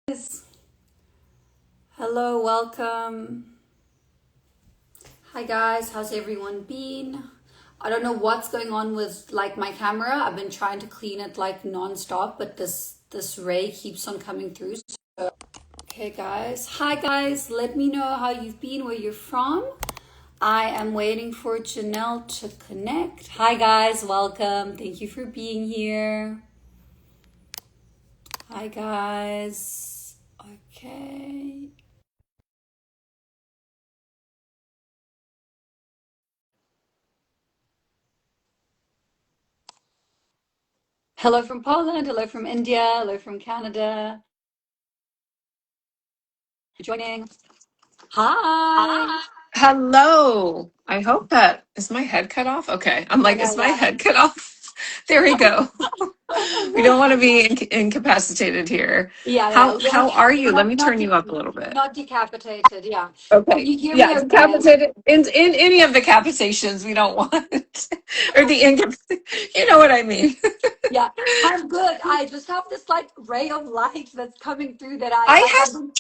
Guys. Hello, welcome. Hi guys, how's everyone been? I don't know what's going on with like my camera. I've been trying to clean it like non-stop, but this ray keeps on coming through. Okay guys. Hi guys, let me know how you've been, where you're from. I am waiting for Jennelle to connect. Hi guys, welcome. Thank you for being here. Hi guys. Okay. Hello from Poland, hello from India, hello from Canada. Joining. Hi. Hello. I hope that is my head cut off. Okay. I'm No, like, no, is my yeah. head cut off? There we go. We don't want to be incapacitated here. Yeah, yeah. How are you? Let Not me not turn you up a little bit. not decapitated. Yeah. Can Okay. you hear Yeah, me okay? decapitated in any of the capitations we don't want. Or the you know what I mean. Yeah. I'm good. I just have this like ray of light that's coming through that I I like have I've been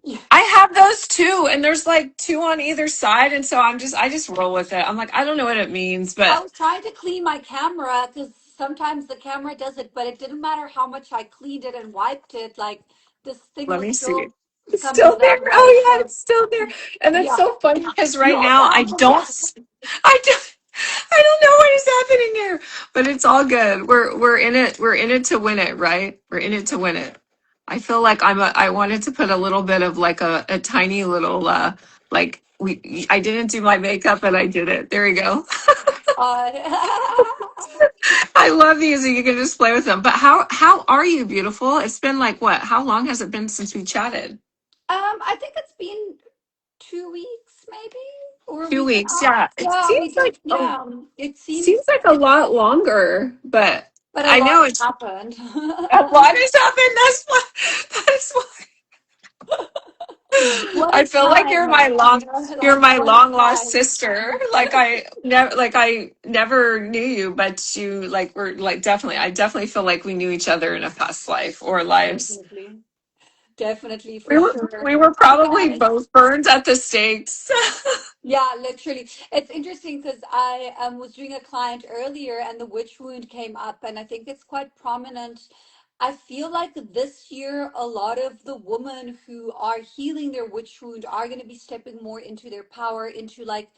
yeah. I have those too, and there's like two on either side, and so I just roll with it. I'm like, I don't know what it means, I but was trying to clean my camera because sometimes the camera does it, but it didn't matter how much I cleaned it and wiped it, like this thing let was me see. still It's coming still there. that way. Oh yeah, So it's still there. And that's yeah. so funny because right You're now back. Yeah. I don't I don't know what is happening here. But it's all good. We're in it. We're in it to win it, right? We're in it to win it. I feel like I wanted to put a little bit of like a tiny little like I didn't do my makeup and I did it. There you go. Uh, I love these and you can just play with them. But how are you, beautiful? It's been like what? How long has it been since we chatted? I think it's been 2 weeks, maybe, or a Two week and a weeks, half. yeah. It Yeah, we seems did. like Yeah, it seems seems, like a lot longer, but but a I lot know has it's happened. a lot has happened. That's why What I a feel like time, you're like my what a long lost time. sister. Like I never knew you, but you like were like definitely. I definitely feel like we knew each other in a past life or lives. Definitely, definitely for We were sure. we were Hi probably guys. both burned at the stakes. Yeah, literally. It's interesting because I was doing a client earlier and the witch wound came up, and I think it's quite prominent. I feel like this year, a lot of the women who are healing their witch wound are going to be stepping more into their power, into like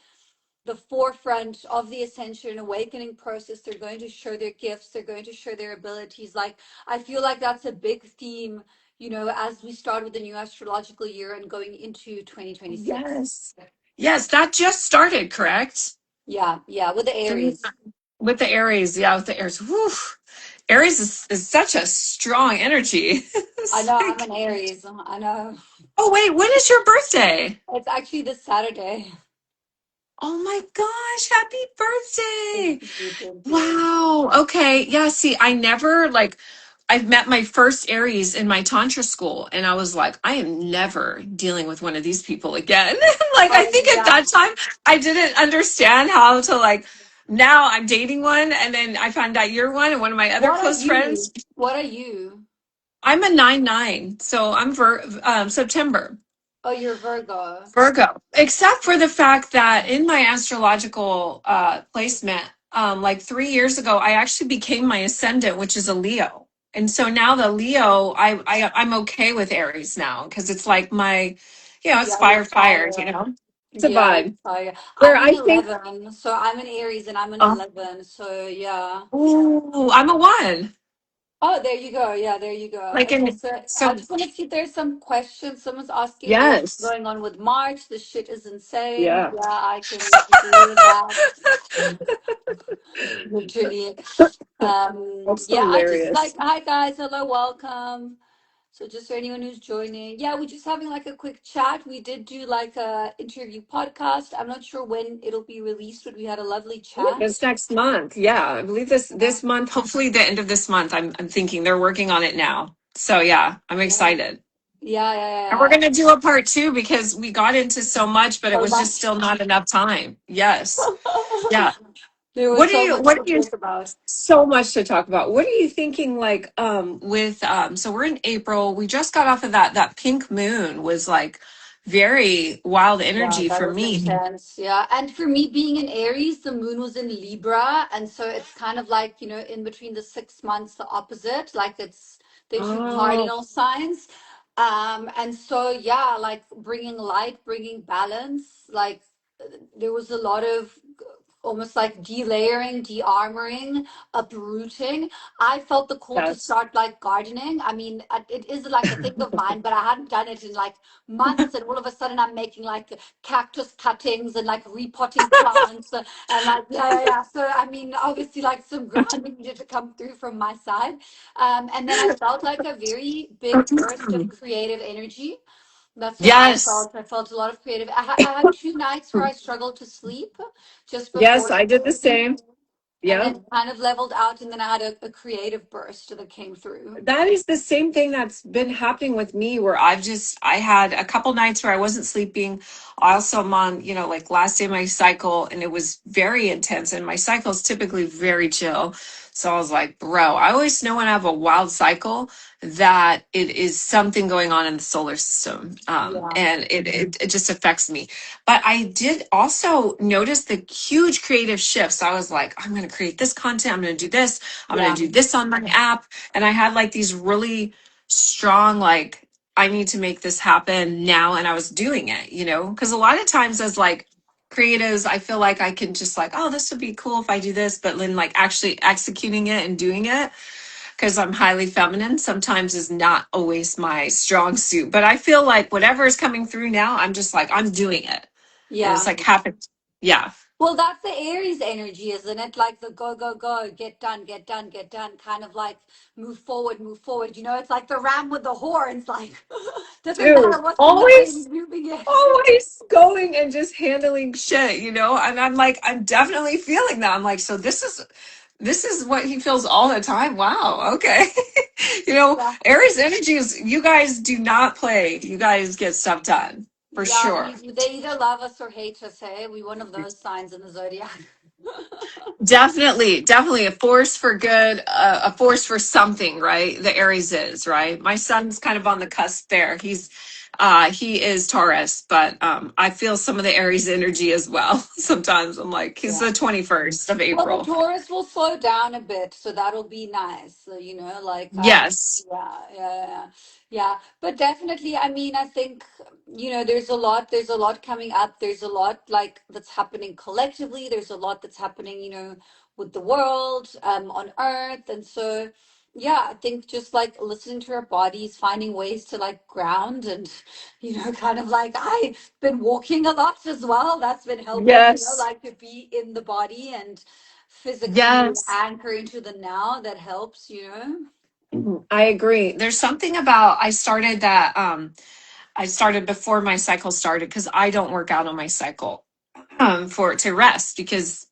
the forefront of the ascension and awakening process. They're going to show their gifts, they're going to show their abilities. Like, I feel like that's a big theme, as we start with the new astrological year and going into 2026. Yes. Yes, that just started, correct? Yeah, yeah, with the Aries. With the Aries, yeah, with the Aries. Whew. Aries is such a strong energy. I It's know, I'm like, an Aries. I know. oh wait, when is your birthday? It's actually this Saturday. Oh my gosh, happy Thank birthday. you, thank you. Wow. Okay. Yeah, see, I never like I've met my first Aries in my tantra school and I was like, I am never dealing with one of these people again. Like I Oh, think at yeah. that time I didn't understand how to like now I'm dating one and then I found out you're one and one of my other What are close friends. you? What are you? I'm a 9/9, so I'm September. Oh, you're Virgo. Virgo, except for the fact that in my astrological placement, like 3 years ago, I actually became my ascendant, which is a Leo. And so now the Leo, I'm okay with Aries now because it's like my, it's Yeah, you're fire, fire, fire. It's a Yeah, you're vibe. fire. Where I'm an I think, 11, so I'm an Aries and I'm an uh, 11. So yeah. ooh, I'm a one. Oh, there you go. Yeah, there you go. Like Okay, in, so I so just want to see if there's some questions. Someone's asking what's yes, going on with March. This shit is insane. yeah. Yeah, I can agree with that. Literally. That's Yeah, I just hilarious. like, hi guys, hello, welcome. So just for anyone who's joining, yeah, we're just having like a quick chat. We did do like a interview podcast. I'm not sure when it'll be released, but we had a lovely chat. This next month. Yeah, I believe Yeah, this month, hopefully the end of this month. I'm thinking they're working on it now. So yeah, I'm yeah, excited. yeah, yeah, And we're yeah. going to do a part 2 because we got into so much, but it So was just much. still not enough time. Yes. Yeah. There was What are so you much what to are you talk about. so much to talk about. What are you thinking like with so we're in April. We just got off of that pink moon was like very wild Yeah, energy that for was me. intense. Yeah. And for me being in Aries, the moon was in Libra. And so it's kind of like, in between the 6 months, the opposite, like it's the two Oh, cardinal signs. And so, yeah, like bringing light, bringing balance, like there was a lot of almost like delayering, de-armoring, uprooting. I felt the call to yes. start like gardening. I mean, it is like a thing of mine, but I hadn't done it in like months. And all of a sudden, I'm making like cactus cuttings and like repotting plants and like, yeah, yeah, yeah. So, I mean, obviously, like some grounding needed to come through from my side. And then I felt like a very big burst of creative energy. That's what I Yes. felt. I felt a lot of creative. I had 2 nights where I struggled to sleep just Yes, before I did the sleeping, same. and Yep. then kind of leveled out, and then I had a creative burst that came through. That is the same thing that's been happening with me where I had a couple nights where I wasn't sleeping. I also am on, like last day of my cycle and it was very intense and my cycle is typically very chill. So I was like, bro, I always know when I have a wild cycle that it is something going on in the solar system. Yeah, And it just affects me. But I did also notice the huge creative shifts. I was like, I'm going to create this content. I'm going to do this. I'm going yeah, to do this on my app. And I had like these really strong, like, I need to make this happen now. And I was doing it, because a lot of times as like creatives, I feel like I can just like, oh, this would be cool if I do this. But then like actually executing it and doing it, because I'm highly feminine, sometimes is not always my strong suit. But I feel like whatever is coming through now, I'm just like, I'm doing it. And it's yeah. like happened. Yeah. Well, that's the Aries energy, isn't it? Like the go, go, go, get done, get done, get done, kind of like move forward, move forward. It's like the ram with the horns, like doesn't Dude, matter what's in the way, always he's moving it. always going and just handling shit. And I'm like, I'm definitely feeling that. I'm like, so this is what he feels all the time. Wow, okay. Yeah, Aries energy is, you guys do not play, you guys get stuff done for yeah. sure. They either love us or hate us. Hey, we one of those signs in the zodiac. Definitely a force for good, a force for something, right? The Aries is, right? My son's kind of on the cusp there. He is Taurus, but I feel some of the Aries energy as well. Sometimes I'm like, he's Yeah. the 21st of Well, the April. Taurus will slow down a bit, so that'll be nice. So, like Yes. yeah, yeah, yeah, yeah. But definitely, I mean, I think, there's a lot coming up. There's a lot like that's happening collectively. There's a lot that's happening, with the world, on Earth. And so, yeah, I think just like listening to our bodies, finding ways to like ground and, kind of like I've been walking a lot as well. That's been helping, Yes. like to be in the body and physically Yes. anchor into the now. That helps. I agree. There's something about I started before my cycle started because I don't work out on my cycle for to rest because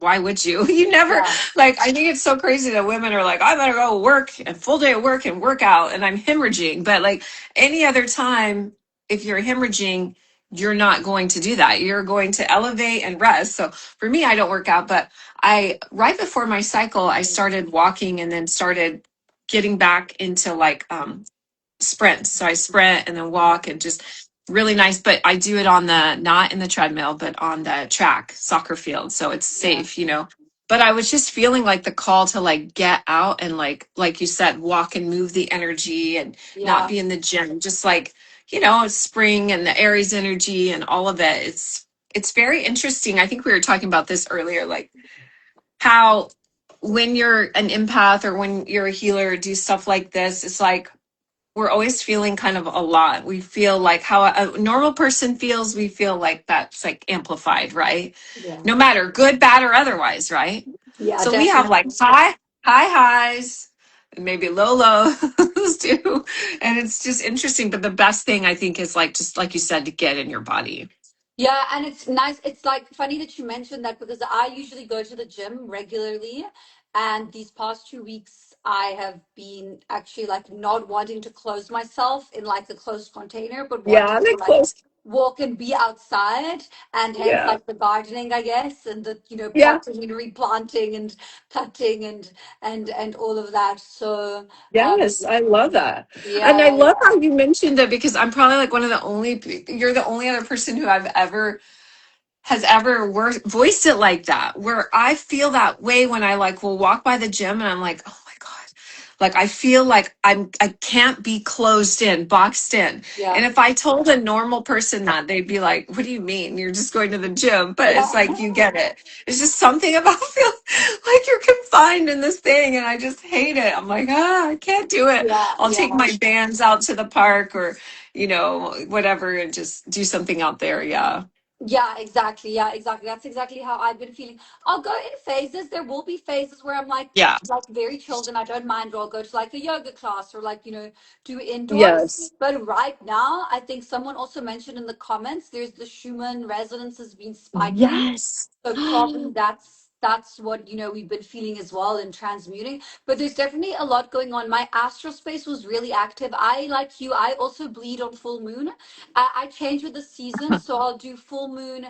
why would you? You never Yeah, like I think it's so crazy that women are like, I better go work a full day of work and work out and I'm hemorrhaging. But like any other time, if you're hemorrhaging, you're not going to do that. You're going to elevate and rest. So for me, I don't work out, but I right before my cycle, I started walking and then started getting back into like sprints. So I sprint and then walk and just really nice. But I do it on the not in the treadmill, but on the track, soccer field. So it's yeah, safe. But I was just feeling like the call to like get out and like you said, walk and move the energy and not yeah, be in the gym. Just like, it's spring and the Aries energy and all of it. It's very interesting. I think we were talking about this earlier, like how when you're an empath or when you're a healer, do stuff like this, it's like we're always feeling kind of a lot. We feel like how a normal person feels, we feel like that's like amplified, right? yeah, No matter good, bad, or otherwise, right? yeah, So we have like definitely. high highs, and maybe low lows too. And it's just interesting. But the best thing I think is like just like you said, to get in your body. Yeah, and it's nice. It's like funny that you mentioned that because I usually go to the gym regularly, and these past 2 weeks I have been actually like not wanting to close myself in like a closed container, but Yeah, wanting they're to like close. walk and be outside, and hence Yeah. like the gardening, I guess, and the Yeah. potting and replanting and cutting and all of that. So Yes, I love that. And I yeah, love how you mentioned it because I'm probably like one of the only, you're the only other person who I've ever has ever voiced it like that, where I feel that way when I like will walk by the gym and I'm like, oh my God, like I feel like I can't be closed in, boxed in. yeah, And if I told a normal person that, they'd be like, what do you mean? You're just going to the gym. But it's yeah, like, you get it. It's just something about feeling like you're confined in this thing. And I just hate it. I'm like, I can't do it. yeah, I'll take yeah. my bands out to the park or, whatever and just do something out there. Yeah. Yeah, exactly. Yeah, exactly. That's exactly how I've been feeling. I'll go in phases. There will be phases where I'm Yeah. like very chilled and I don't mind, or I'll go to like a yoga class or like, do indoors. Yes. But right now, I think someone also mentioned in the comments, there's the Schumann resonance has been spiking. Yes. So probably that's what we've been feeling as well in transmuting. But there's definitely a lot going on. My astral space was really active. I like you. I also bleed on full moon. I change with the seasons, so I'll do full moon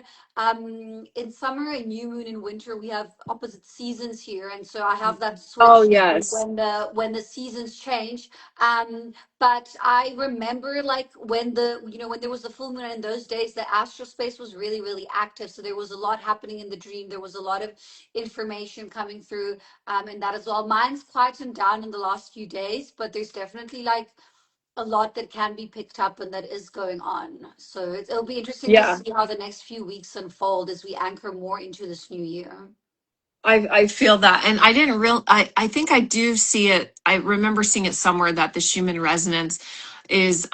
in summer and new moon in winter. We have opposite seasons here, and so I have that Oh, switch yes. when the seasons change. But I remember like when there was the full moon in those days, the astral space was really, really active. So there was a lot happening in the dream. There was a lot of information coming through in that as well. Mine's quietened down in the last few days, but there's definitely like a lot that can be picked up and that is going on. So it'll be interesting to Yeah. see how the next few weeks unfold as we anchor more into this new year. I feel that. And I didn't real I think I do see it. I remember seeing it somewhere that the Schumann resonance is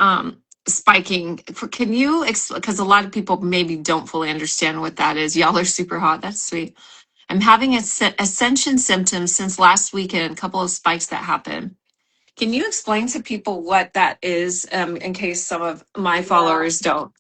spiking. Can you because a lot of people maybe don't fully understand what that is. Y'all are super hot. That's sweet. I'm having ascension symptoms since last weekend, a couple of spikes that happened. Can you explain to people what that is, in case some of my Yeah. followers don't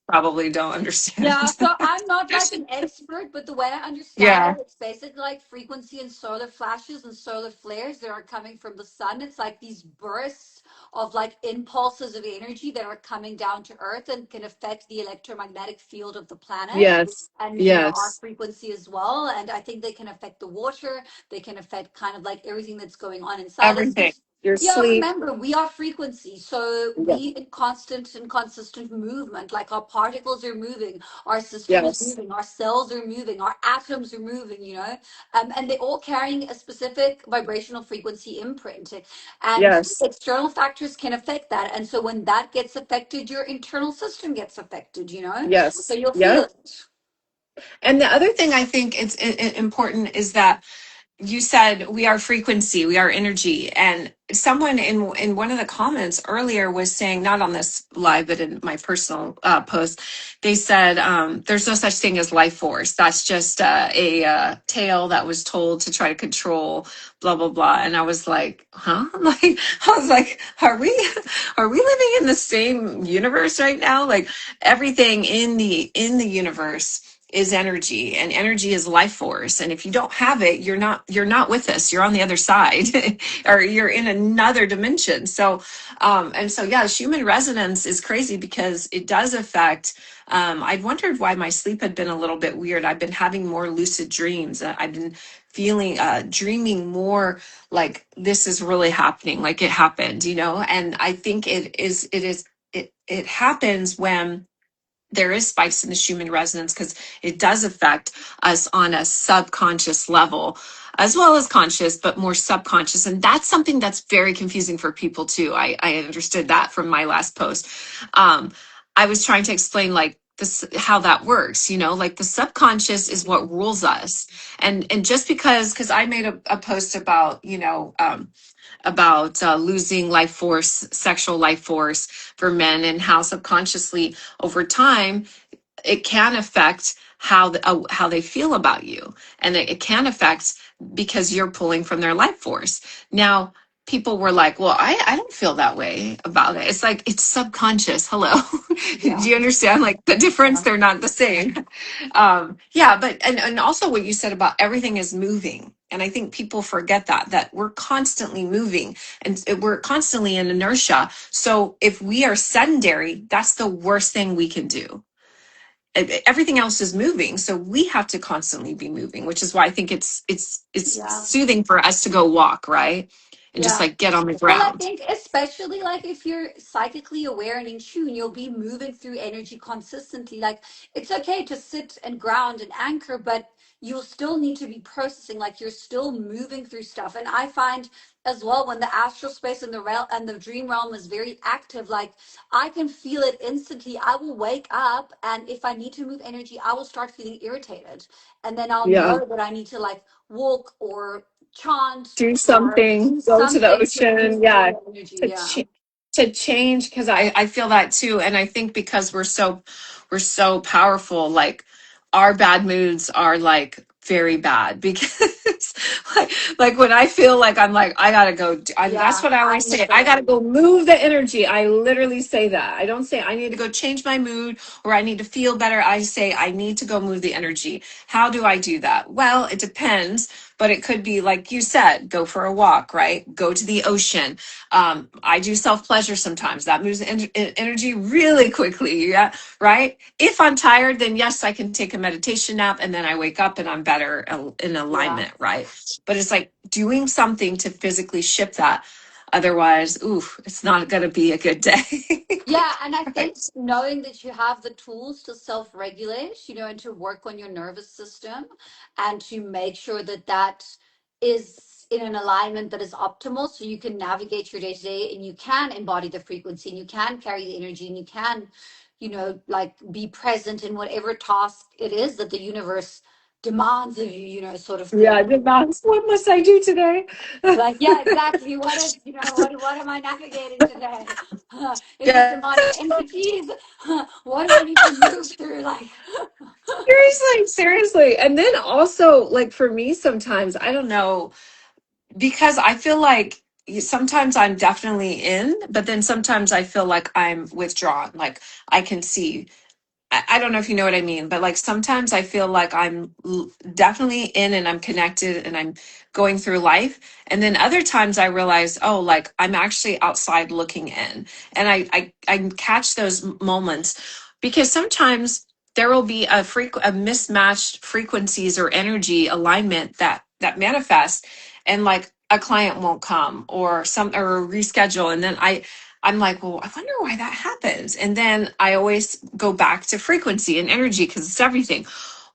Yeah, understand? so I'm not like an expert, but the way I understand it, Yeah. it's basically like frequency and solar flashes and solar flares that are coming from the sun. It's like these bursts of like impulses of energy that are coming down to Earth and can affect the electromagnetic field of the planet Yes. and our Yes. frequency as well. And I think they can affect the water, they can affect kind of like everything that's going on inside us. Everything. Your Yeah, sleep. remember, we are frequency. So Yeah. we in constant and consistent movement, like our particles are moving, our system is Yes. moving, our cells are moving, our atoms are moving. And they're all carrying a specific vibrational frequency imprint. And Yes. external factors can affect that. And so when that gets affected, your internal system gets affected. So Yes. you'll feel Yep. it. And the other thing I think it's important is that you said we are frequency, we are energy, and someone in one of the comments earlier was saying, not on this live but in my personal post, they said there's no such thing as life force. That's just a tale that was told to try to control blah blah blah. And I was like, huh? Like I was like, are we living in the same universe right now? Like everything in the universe is energy, and energy is life force, and if you don't have it, you're not with us, you're on the other side or you're in another dimension. So and so yeah, human resonance is crazy because it does affect. I've wondered why my sleep had been a little bit weird. I've been having more lucid dreams. I've been feeling dreaming more like this is really happening, like it happened, and I think it happens when there is spikes in the Schumann resonance because it does affect us on a subconscious level as well as conscious, but more subconscious. And that's something that's very confusing for people too. I understood that from my last post. I was trying to explain like this, how that works, like the subconscious is what rules us. And just because I made a post about losing life force, sexual life force for men, and how subconsciously over time it can affect how they feel about you, and it can affect because you're pulling from their life force. Now people were like, well, I don't feel that way about it. It's like it's subconscious. Hello. Do Yeah. you understand like the difference? Yeah. They're not the same. Yeah, but and also what you said about everything is moving, and I think people forget that we're constantly moving, and we're constantly in inertia. So if we are sedentary, that's the worst thing we can do. everything else is moving, so we have to constantly be moving, which is why I think it's Yeah. soothing for us to go walk, right, and just Yeah. like get on the Well, I ground. think especially like if you're psychically aware and in tune, you'll be moving through energy consistently. Like it's okay to sit and ground and anchor, but you'll still need to be processing. Like you're still moving through stuff. And I find as well when the astral space and the realm and the dream realm is very active, like I can feel it instantly. I will wake up and if I need to move energy, I will start feeling irritated. And then I'll Yeah, know that I need to like walk or chant do or something, do go to the something to ocean, move through yeah, the energy. to Yeah. to change, because I feel that too, and I think because we're so powerful, like our bad moods are like very bad because like when I feel like I'm like I gotta go that's Yeah. what I I always need say, the I gotta go energy. move the energy. I literally say that. I don't say I need to go change my mood or I need to feel better. I say I need to go move the energy. How do I do that? Well, it depends, but it could be like you said, go for a walk, right? Go to the ocean. I do self pleasure sometimes. That moves energy really quickly. Yeah, right. If I'm tired, then yes, I can take a meditation nap, and then I wake up and I'm better in Yeah. alignment, right? But it's like doing something to physically shift that. Otherwise, oof, it's not going to be a good day. Yeah, and I think Right. knowing that you have the tools to self-regulate, and to work on your nervous system and to make sure that that is in an alignment that is optimal so you can navigate your day to day and you can embody the frequency and you can carry the energy and you can, like be present in whatever task it is that the universe demands of you, sort of Yeah, thing. the mountains. What must I do today? Like, yeah, exactly. What is, what am I navigating today? Is it Yeah, demonic entities? What do I need to move through? Like, seriously, seriously. And then also, like for me, sometimes I don't know, because I feel like sometimes I'm definitely in, but then sometimes I feel like I'm withdrawn. Like I can see. I don't know if you know what I mean, but like sometimes I feel like I'm definitely in and I'm connected and I'm going through life. And then other times I realize, oh, like I'm actually outside looking in. And I catch those moments because sometimes there will be a mismatched frequencies or energy alignment that manifests, and like a client won't come or reschedule. And then I'm like, well, I wonder why that happens. And then I always go back to frequency and energy because it's everything.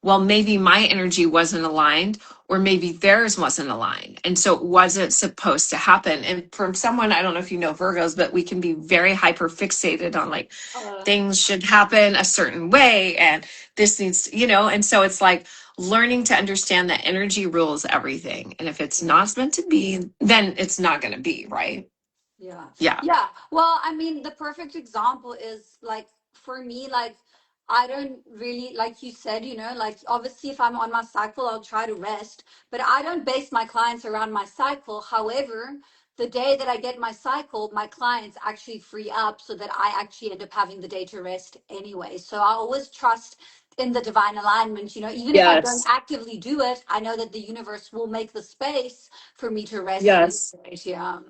Well, maybe my energy wasn't aligned, or maybe theirs wasn't aligned. And so it wasn't supposed to happen. And from someone, I don't know if you know Virgos, but we can be very hyper fixated on like uh, things should happen a certain way. And this needs, and so it's like learning to understand that energy rules everything. And if it's yeah. not meant to be, then it's not going to be, right? Yeah. Yeah. Yeah. Well, I mean, the perfect example is like for me, like I don't really, like you said, like obviously if I'm on my cycle, I'll try to rest, but I don't base my clients around my cycle. However, the day that I get my cycle, my clients actually free up so that I actually end up having the day to rest anyway. So I always trust in the divine alignment, even if I don't Yes. actively do it, I know that the universe will make the space for me to rest and Yes. integrate. Yeah.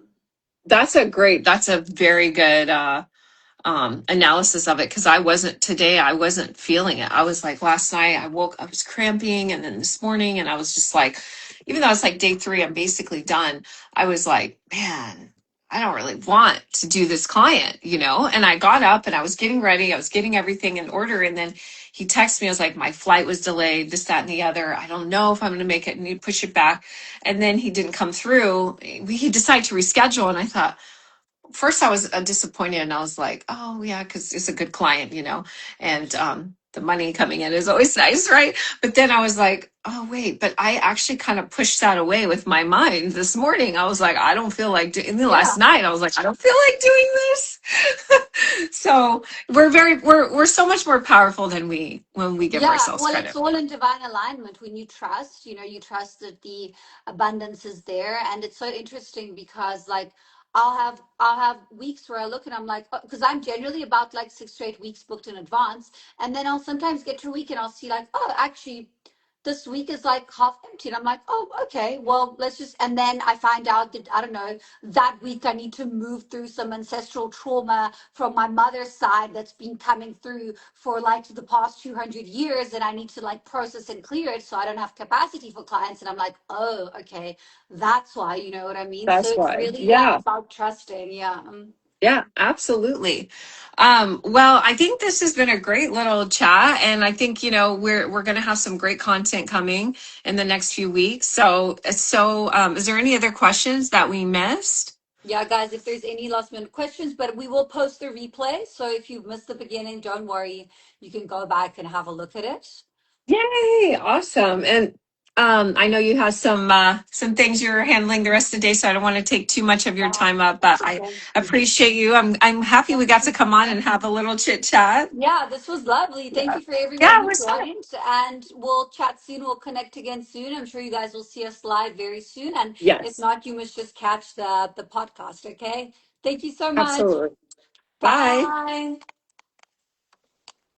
That's a very good analysis of it, because I wasn't feeling it. I was like, last night I was cramping, and then this morning, and I was just like, even though it's like day 3, I'm basically done. I was like, man, I don't really want to do this client, and I got up and I was getting ready. I was getting everything in order. And then he texted me. I was like, my flight was delayed, this, that, and the other. I don't know if I'm going to make it, and he push it back. And then he didn't come through. He decided to reschedule. And I thought, first I was disappointed, and I was like, oh yeah, because it's a good client, and the money coming in is always nice, right? But then I was like, oh wait, but I actually kind of pushed that away with my mind this morning. I was like, I don't feel like doing. Last Yeah. night I was like, I don't feel like doing this. So we're so much more powerful than when we give Yeah, ourselves well, it's credit. all in divine alignment when you trust, you trust that the abundance is there. And it's so interesting because like I'll have weeks where I look and I'm like, because I'm generally about like 6 to 8 weeks booked in advance. And then I'll sometimes get to a week and I'll see like, oh, actually this week is like half empty. And I'm like, oh, okay, well, let's just, and then I find out that, I don't know, that week I need to move through some ancestral trauma from my mother's side that's been coming through for like the past 200 years. And I need to like process and clear it so I don't have capacity for clients. And I'm like, oh, okay, that's why, you know what I mean? So That's it's why. really, yeah, Yeah. about trusting. Yeah. Yeah, absolutely. Well, I think this has been a great little chat, and I think we're going to have some great content coming in the next few weeks. So, is there any other questions that we missed? Yeah, guys, if there's any last minute questions, but we will post the replay. So if you've missed the beginning, don't worry. You can go back and have a look at it. Yay! Awesome. And I know you have some things you're handling the rest of the day, so I don't want to take too much of your Yeah, time up. But that's I okay. appreciate you. I'm happy we got to come on and have a little chit chat. Yeah, this was lovely. Thank Yeah, you for everyone yeah, it who was fun. joined. And we'll chat soon. We'll connect again soon. I'm sure you guys will see us live very soon. And if Yes, not, you must just catch the podcast, okay? Thank you so much. absolutely. Bye. Bye.